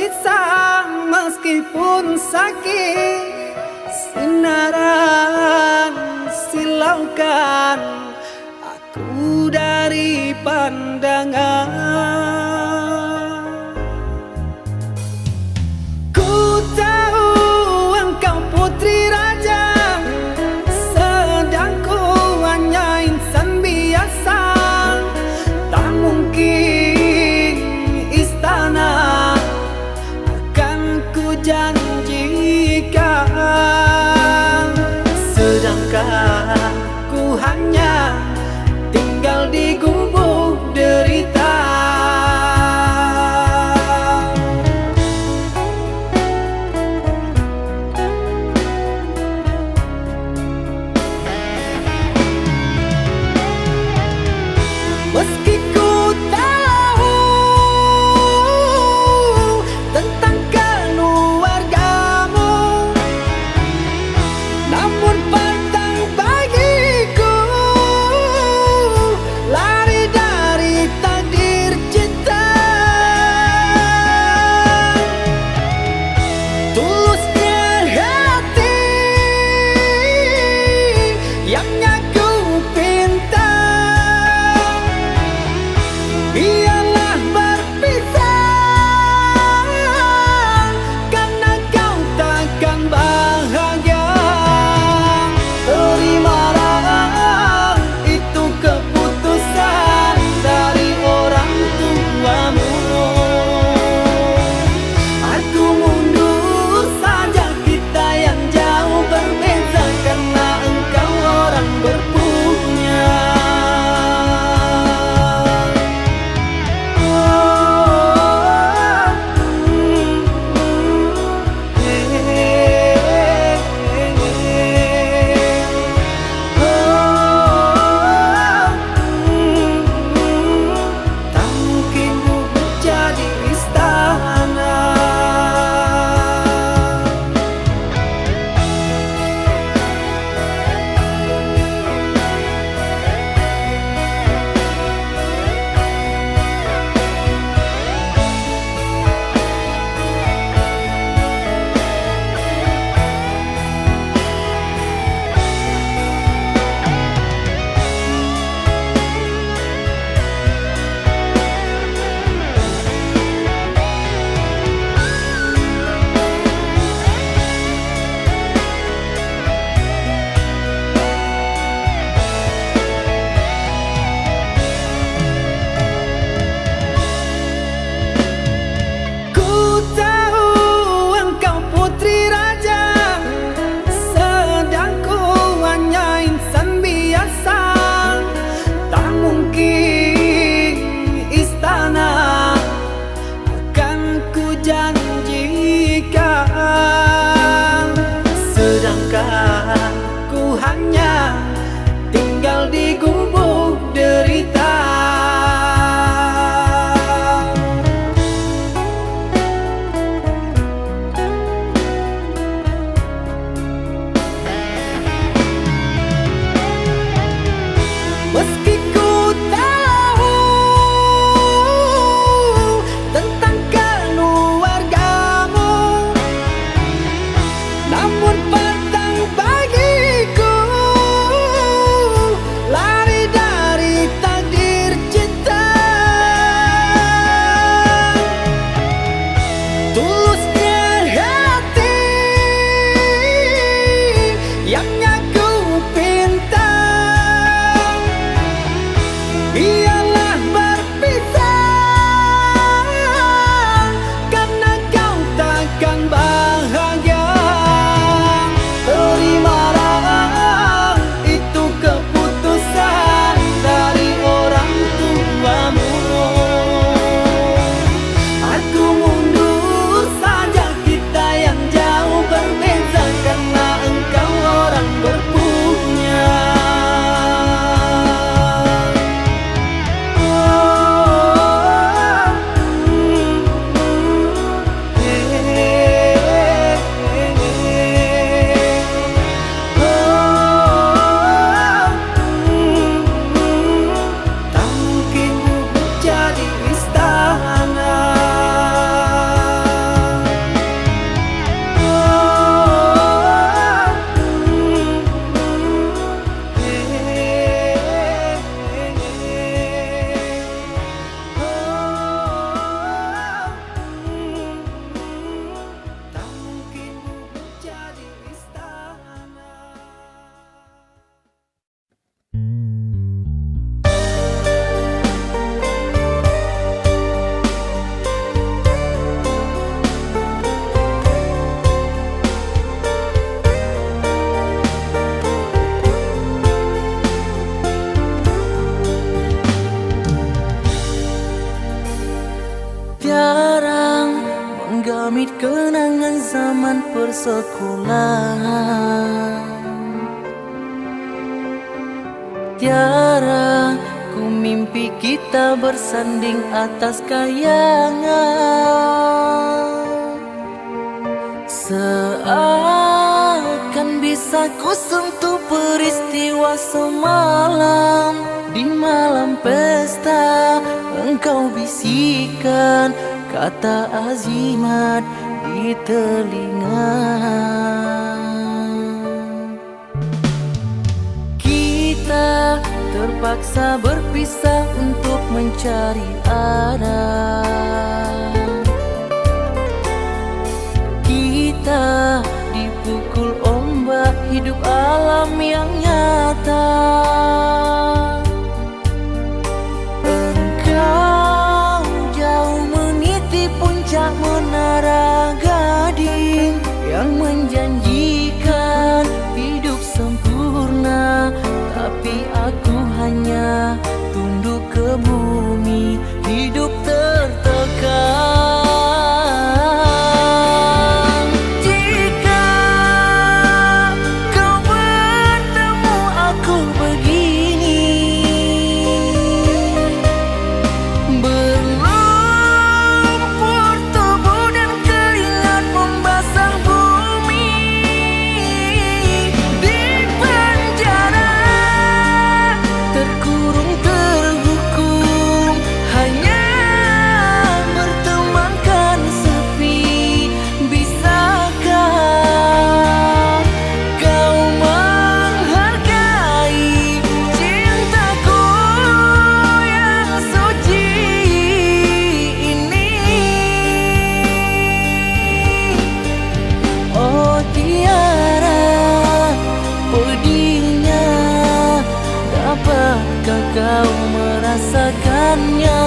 berpisah meskipun sakit, sinaran silaukan aku dari pandangan. Ku tahu engkau putri raja, sedang ku hanya insan biasa. Tak mungkin istana akan ku janjikan, sedangkan ku hanya tinggal di gubuk derita. jarang menggamit kenangan zaman persekolahan. Tiara ku mimpi kita bersanding atas kayangan. Seakan bisa ku sentuh peristiwa semalam. Di malam pesta engkau bisikan kata azimat di telinga. Kita terpaksa berpisah untuk mencari arah. Kita dipukul ombak hidup alam yang nyata. Engkau jauh meniti puncak menara gading yang menjanjikan hidup sempurna. Tapi aku hanya tunduk ke bumi, hidup tertekan. Jika kau bertemu aku begini, berlumpur tubuh dan keringat membasah bumi. Di penjara terkurung terhukum, hanya bertemankan sepi. Bisakah kau menghargai cintaku yang suci ini? Oh Tiara, pedihnya, dapatkah kau merasakannya?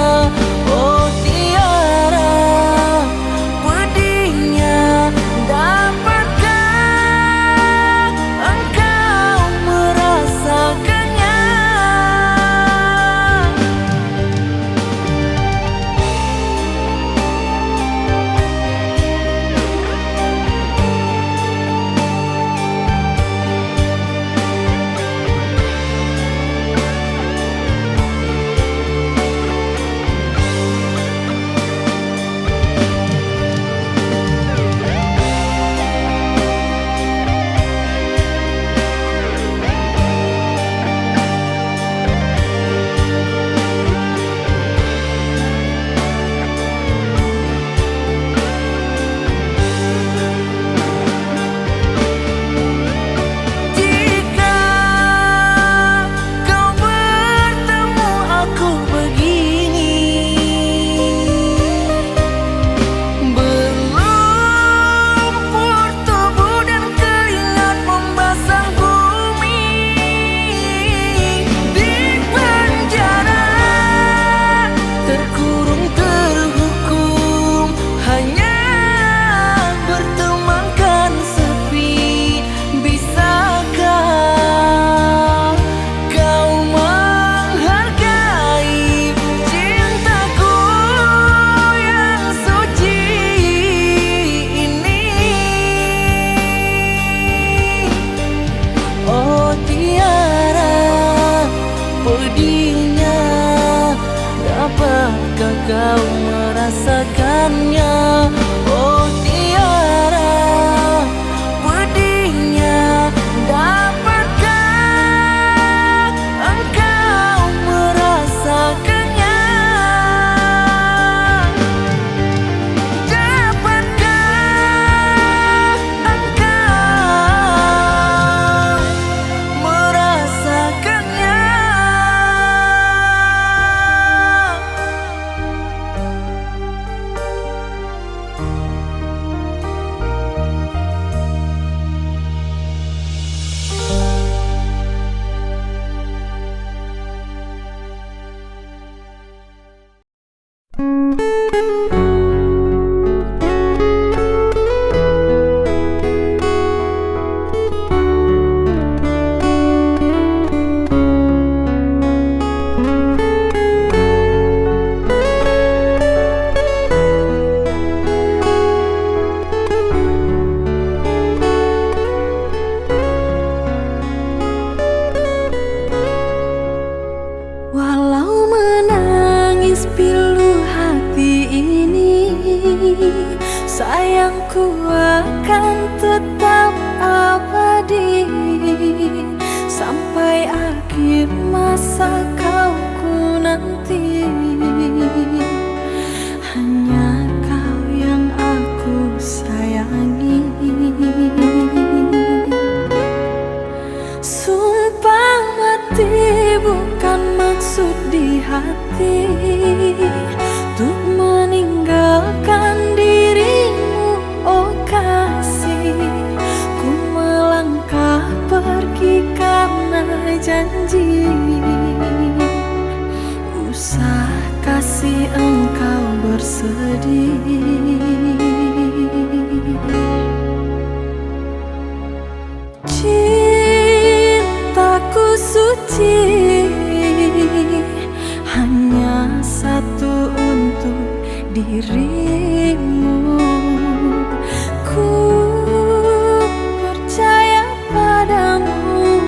Oh Tiara, pedihnya, dapatkah engkau merasakannya? Jika kau bertemu aku begini, berlumpur tubuh dan keringat membasah bumi. Di penjara terkurung terhukum, hanya bertemankan sepi. Bisakah kau menghargai cintaku yang suci ini? Oh Tiara, pedihnya, dapatkah kau merasakannya? Oh Tiara, pedihnya, dapatkah engkau merasakannya? Dapatkah engkau merasakannya? akan tetap abadi sampai akhir masa kau ku nanti. Hanya kau yang aku sayangi. Sumpah mati bukan maksud di hati untuk meninggalkan dirimu, oh kasih. Ku melangkah pergi karena janji. Usah kasih engkau bersedih. Cintaku suci hanya satu untuk dirimu. Ku percaya padamu,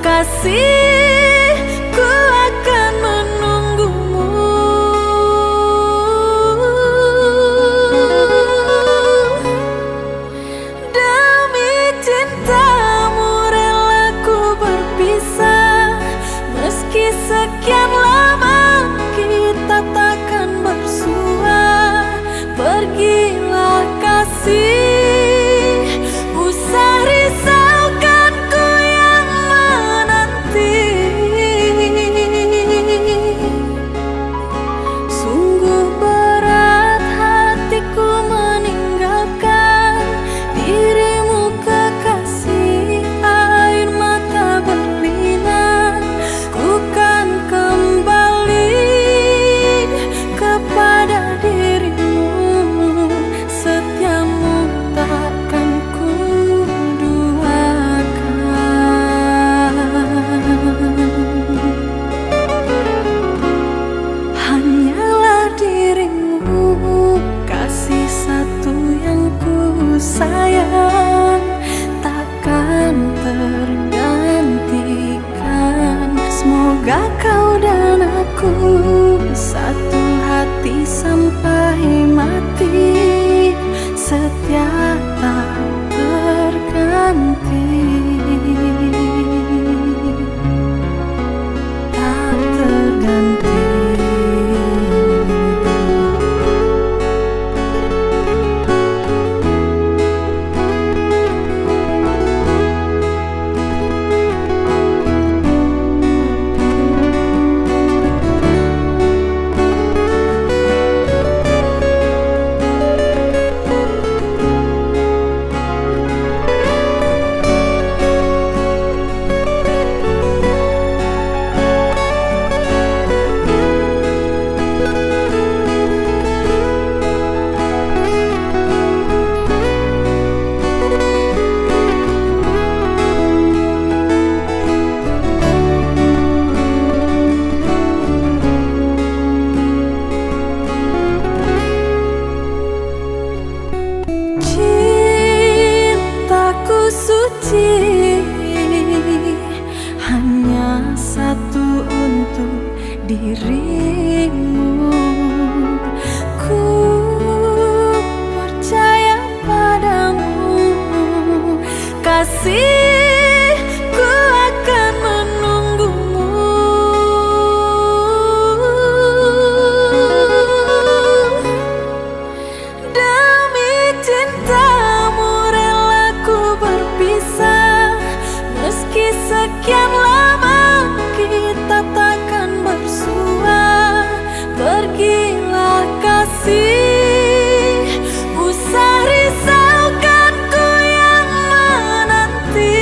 kasihku akan menunggumu. Demi cintamu rela ku berpisah, meski sekian lama kita takkan bersua. Pergilah kasih, usah risaukan ku yang menanti. Sungguh berat hatiku meninggalkan dirimu kekasih. Air mata berlinang, ku kan kembali kepada dirimu. Setiamu takkan ku duakan. Hanyalah dirimu, kasih satu yang ku sayang, takkan tergantikan. Semoga kau dan aku satu hati sampai mati, setia tak terganti, tak terganti. Cintaku suci hanya satu untuk dirimu. Ku percaya padamu, kasihku akan menunggumu. Demi cintamu rela ku berpisah, meski sekian lama kita takkan bersua. Pergilah kasih, usah risaukan ku yang menanti.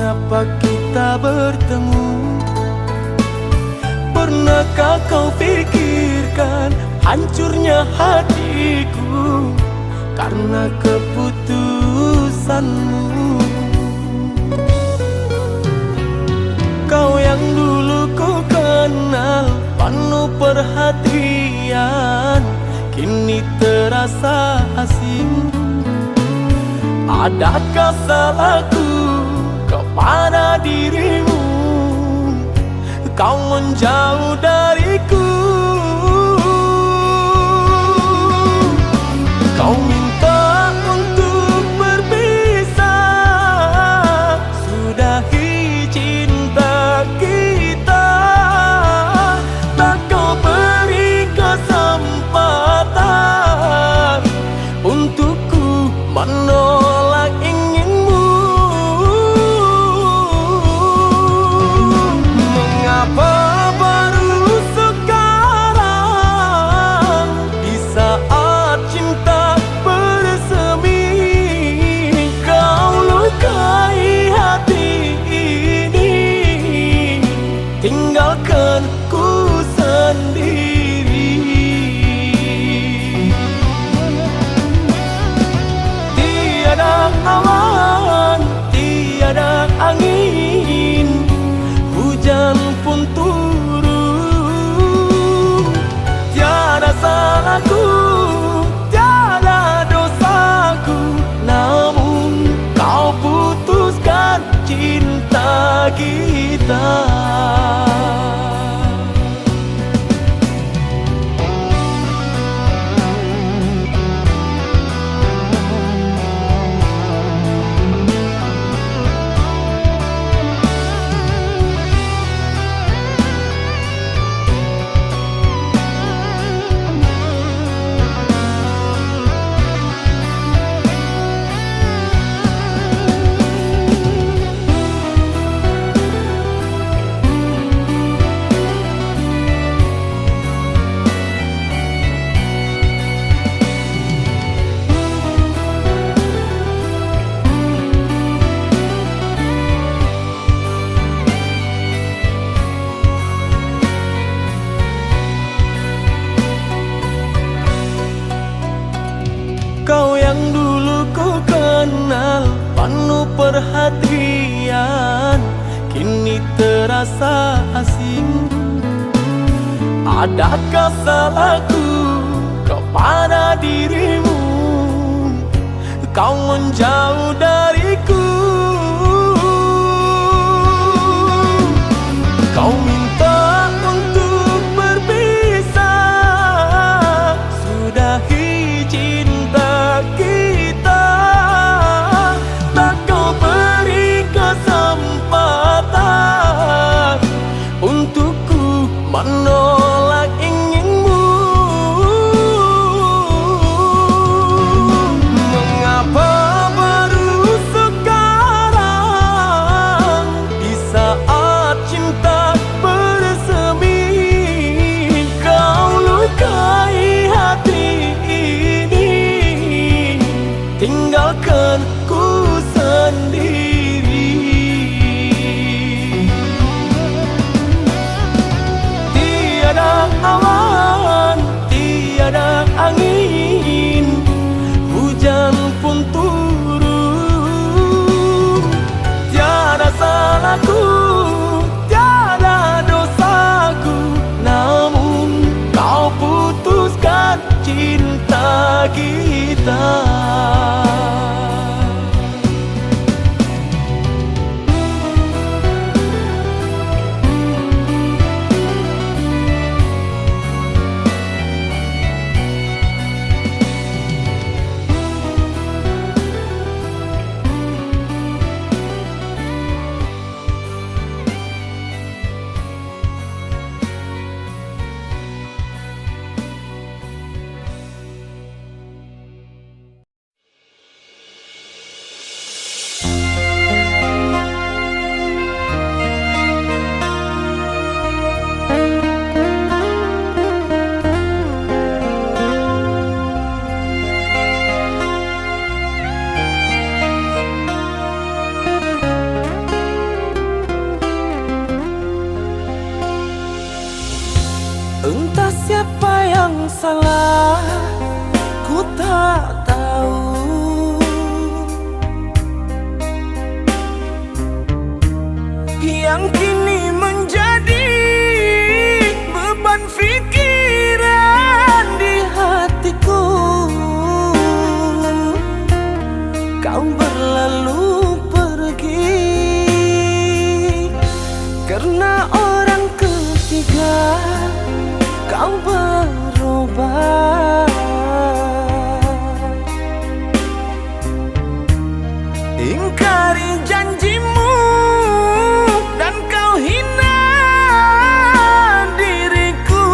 mengapa kita bertemu? Pernahkah kau pikirkan hancurnya hatiku karena keputusanmu? Kau yang dulu ku kenal penuh perhatian, kini terasa asing. Adakah salahku kepada dirimu? Kau menjauh dariku. Kau minta untuk berpisah, sudahi cinta kita. Tak kau beri kesempatan untukku menolak inginmu. Mengapa baru sekarang, di saat cinta bersemi, kau lukai hati ini, tinggalkan ku sendiri. Tiada awan, tiada angin, hujan pun turun. Tiada salahku, tiada dosaku, namun kau putuskan cinta kita. Kau yang dulu ku kenal penuh perhatian, kini terasa asing. Adakah salahku kepada dirimu? Kau menjauh dariku. Kau minta untuk berpisah, sudahi cinta kita. Tak kau beri kesempatan untukku menolak inginmu. Mengapa baru sekarang, di saat cinta bersemi, kau lukai hati ini, tinggalkan ku sendiri. Tiada awan, tiada angin, hujan pun turun. Tiada salahku, tiada dosaku, namun kau putuskan cinta kita. salah, ku tak tahu. Yang kini menjadi beban pikiran di hatiku, kau berlalu pergi karena orang ketiga. Kau berubah, ingkari janjimu dan kau hina diriku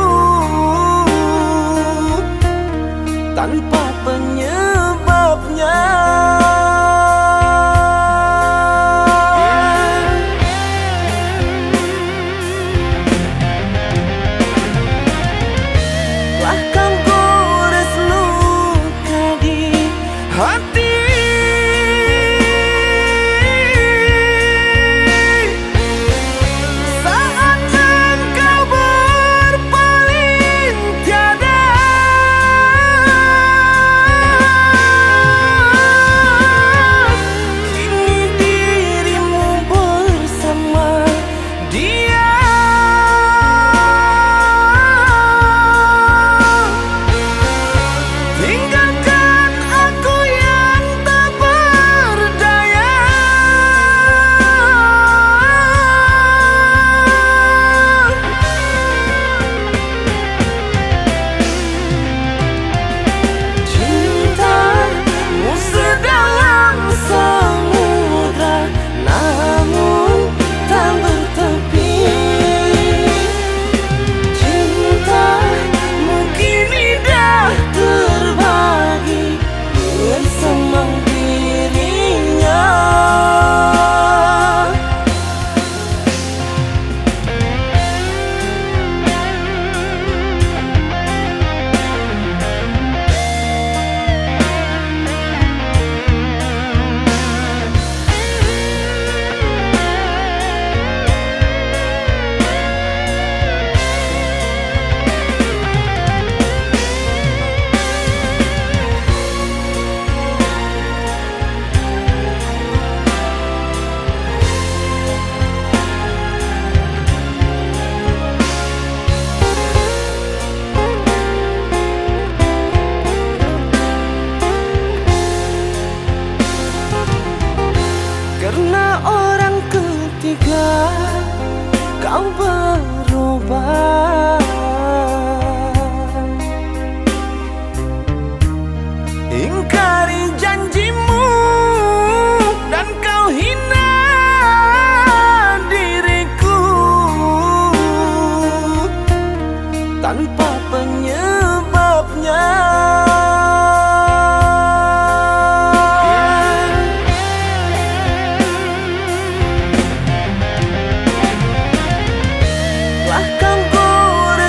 tanpa penyebabnya. Bahkan gores luka di hati, saat engkau berpaling tiada. Kini dirimu bersama dia. Tinggalkan aku yang tak berdaya. Cintamu sedalam samudra, namun tak bertepi. Cintamu kini dah terbagi bersama dirinya. Karena orang ketiga, kau berubah, ingkari janjimu dan kau hina diriku tanpa penyebabnya. Bahkan gores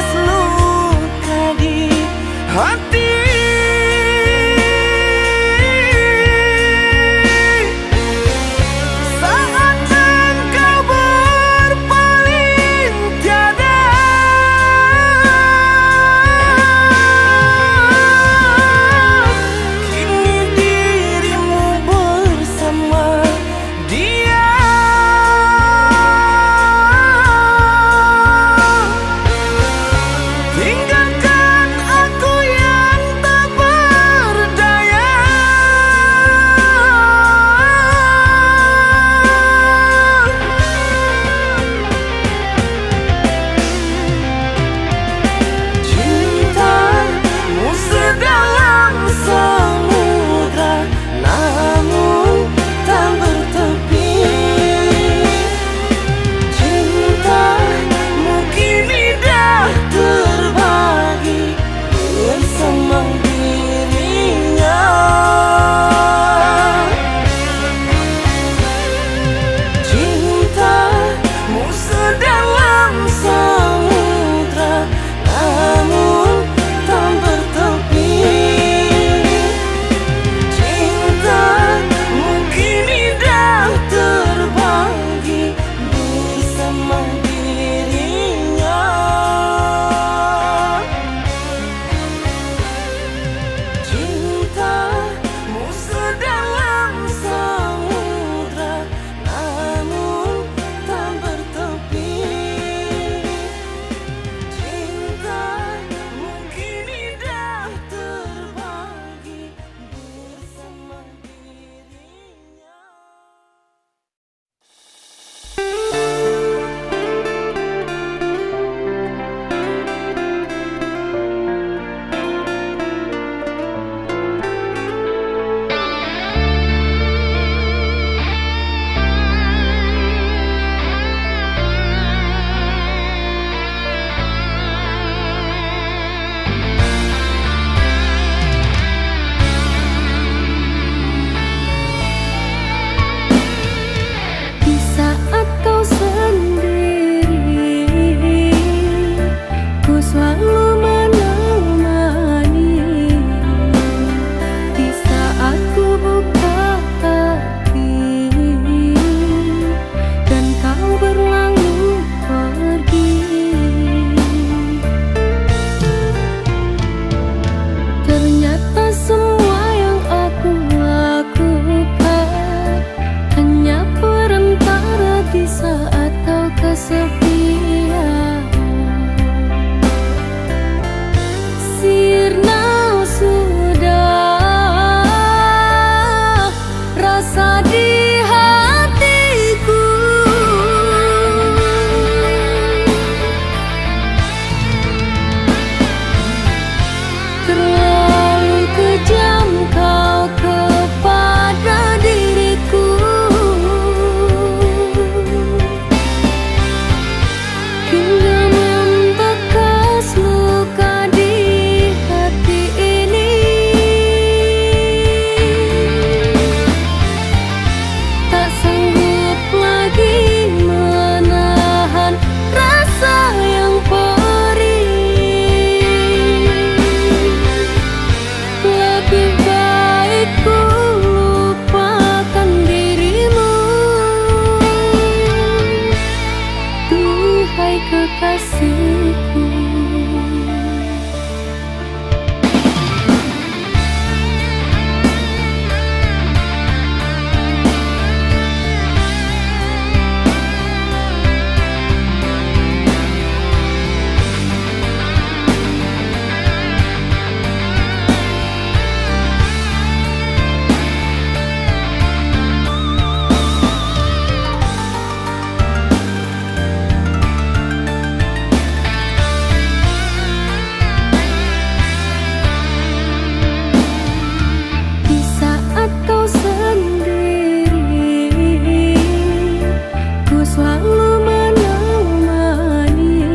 selalu menemani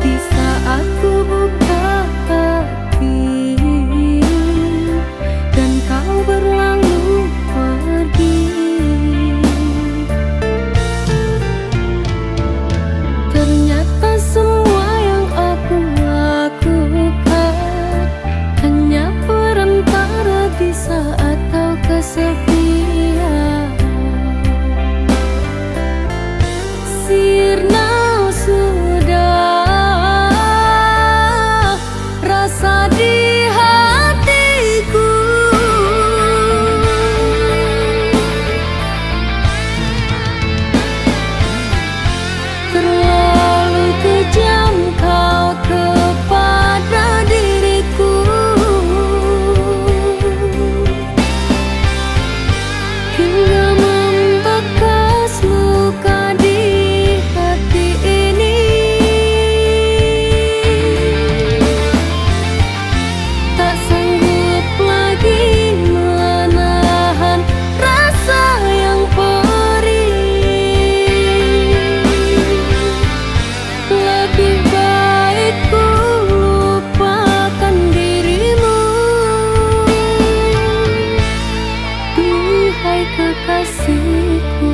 di saat ku buka hati dan kau berlalu pergi. Ternyata semua yang aku lakukan hanya perantara di saat kau kesepian. Sirna sudah rasa di hatiku, terlalu kejam kau kepada diriku, hingga membekas luka di hati ini. Tak sanggup lagi menahan rasa yang perih. Lebih baik ku lupakan dirimu, duhai kekasihku.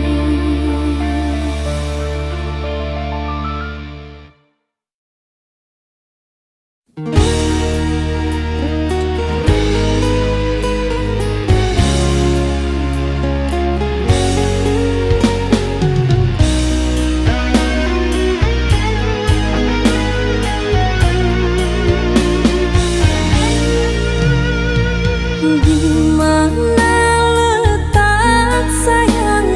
Di mana letak sayang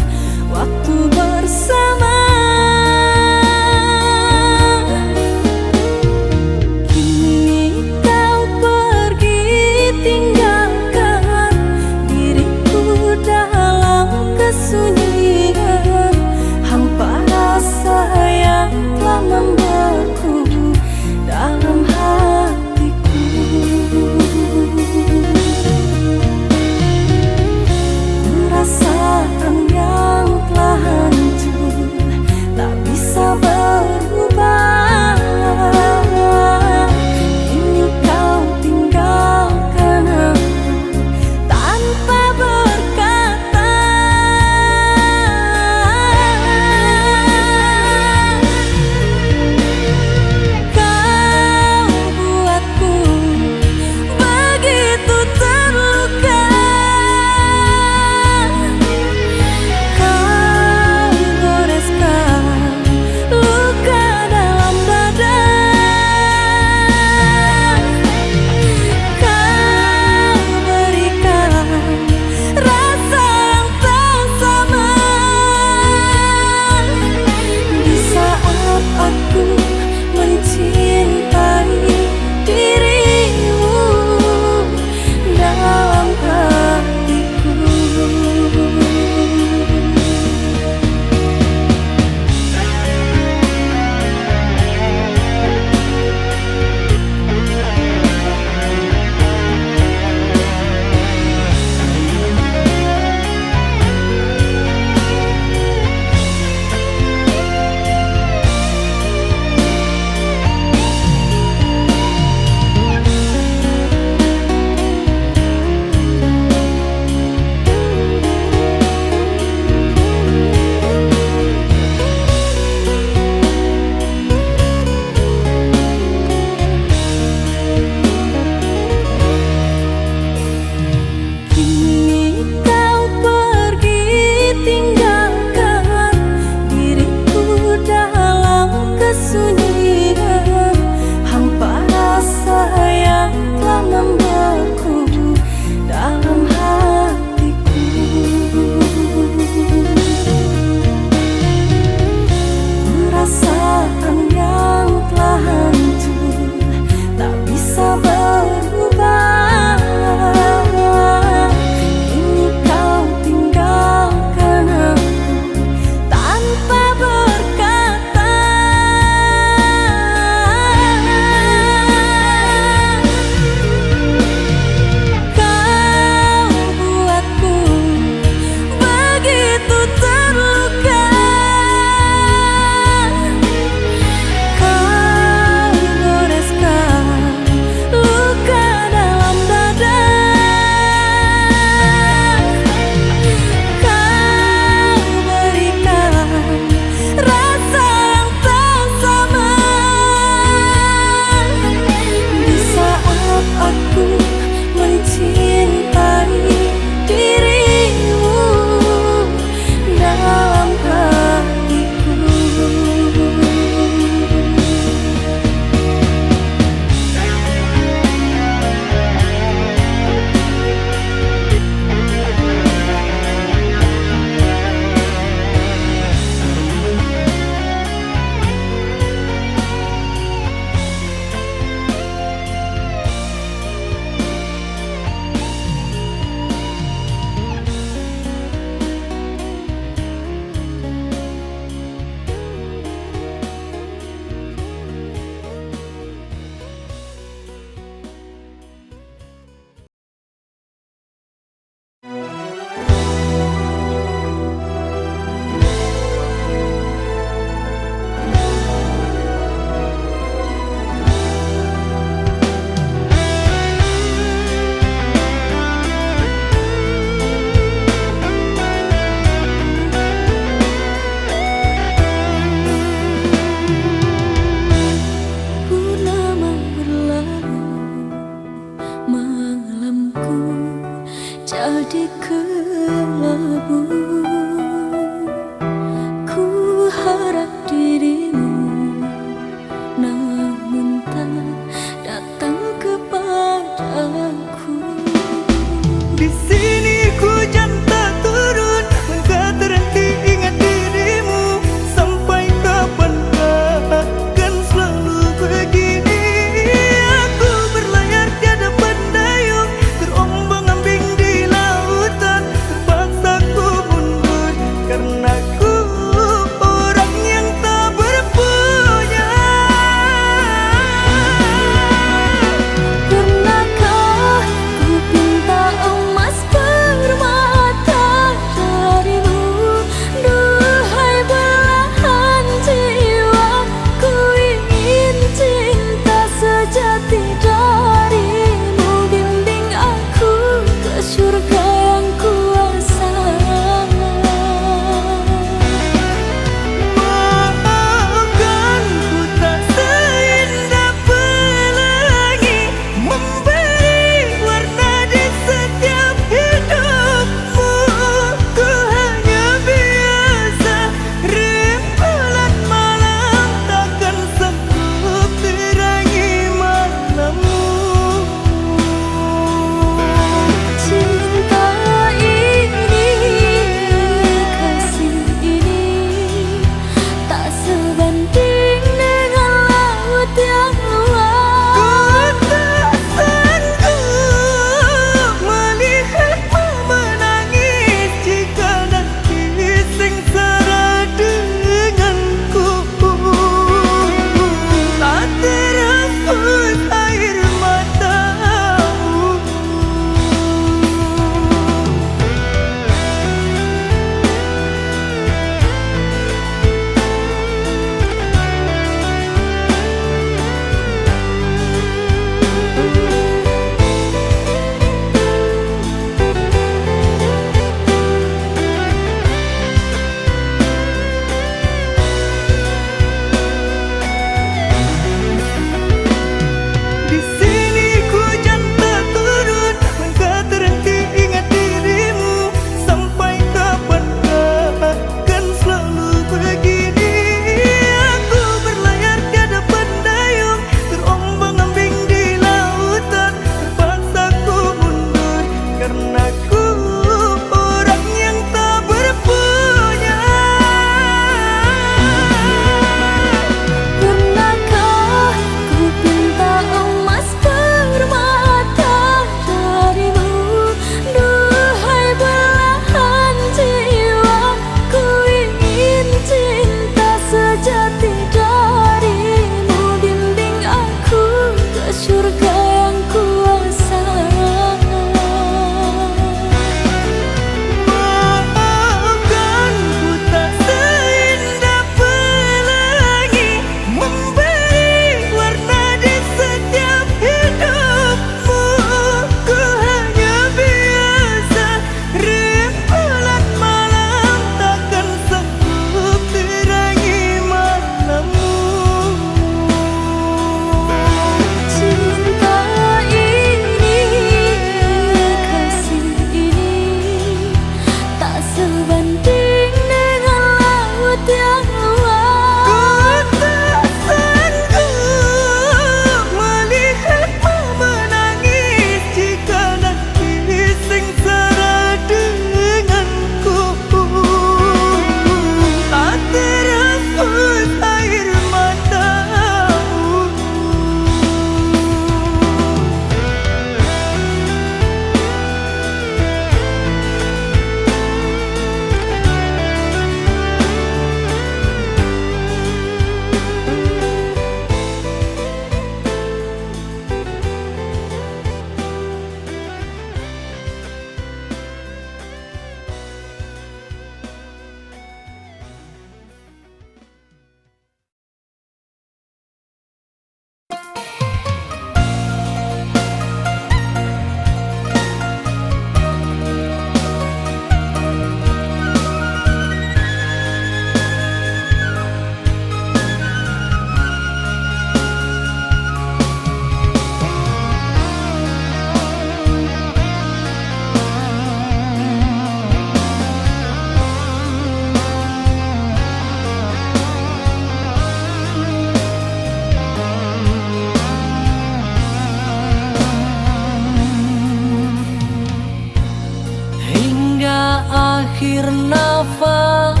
akhir nafasku,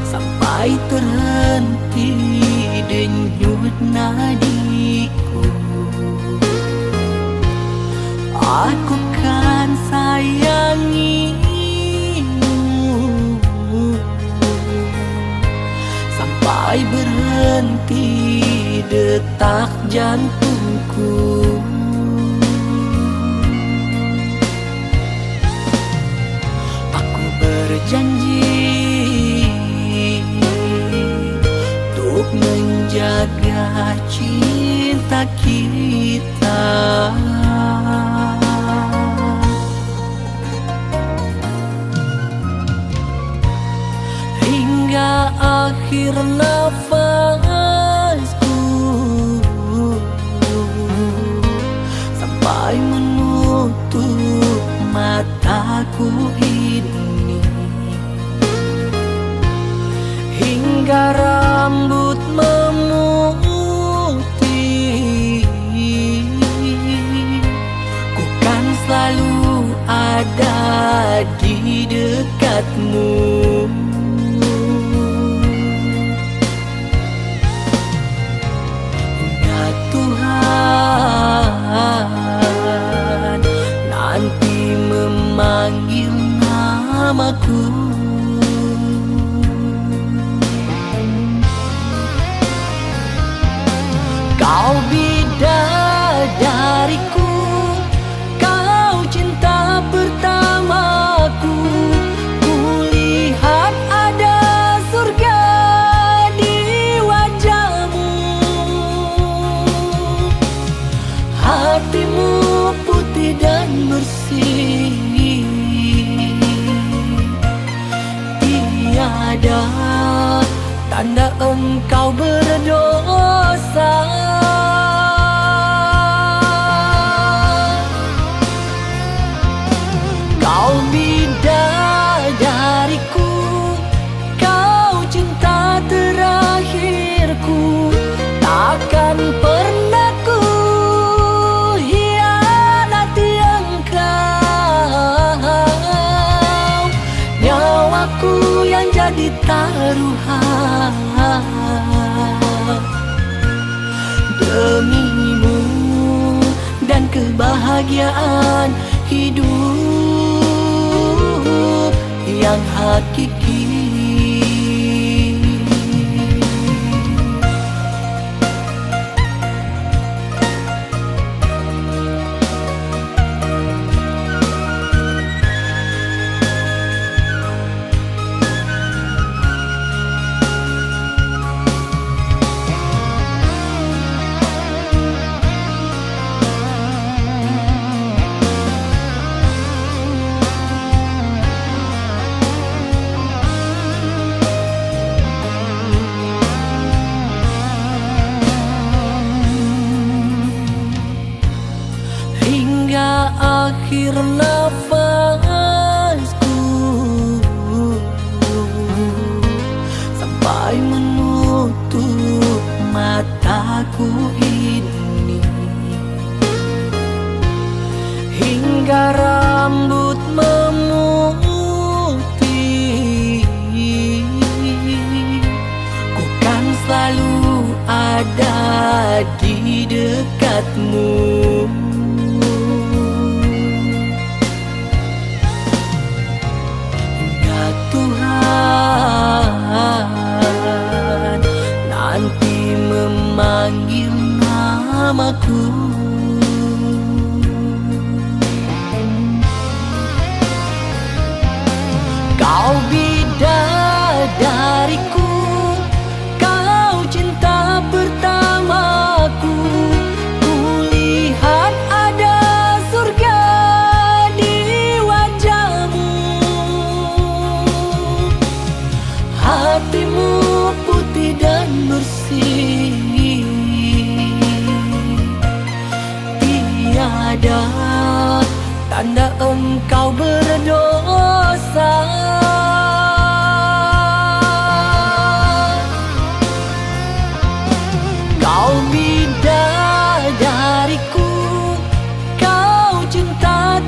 sampai terhenti denyut nadiku. Aku kan sayangimu sampai berhenti detak jantungku. Aku berjanji untuk menjaga cinta kita hingga akhir nafasku, sampai menutup mataku ini, hingga rambut memutih. Ku kan selalu ada di dekatmu. Tuhan nanti memanggil namaku, kau bidadariku, kau cinta pertamaku. Kulihat ada surga di wajahmu, hatimu putih dan bersih, tiada tanda engkau berdosa. Kau bidadariku, kau cinta terakhirku, takkan pernah ku hianati engkau. Nyawaku yang jadi taruhan demimu dan kebahagiaan hidup yang hakiki. Hingga akhir nafasku, sampai menutup mataku ini, hingga rambut memutih. Ku kan selalu ada di dekatmu. Tuhan nanti memanggil namaku, kau bidadariku, kau cinta pertamaku. Kulihat ada surga di wajahmu, hatimu putih dan bersih, tiada tanda engkau berdosa. Kau bidadariku, kau cinta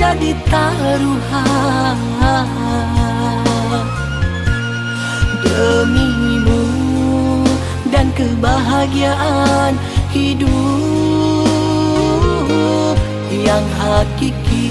jadi taruhan demimu dan kebahagiaan hidup yang hakiki.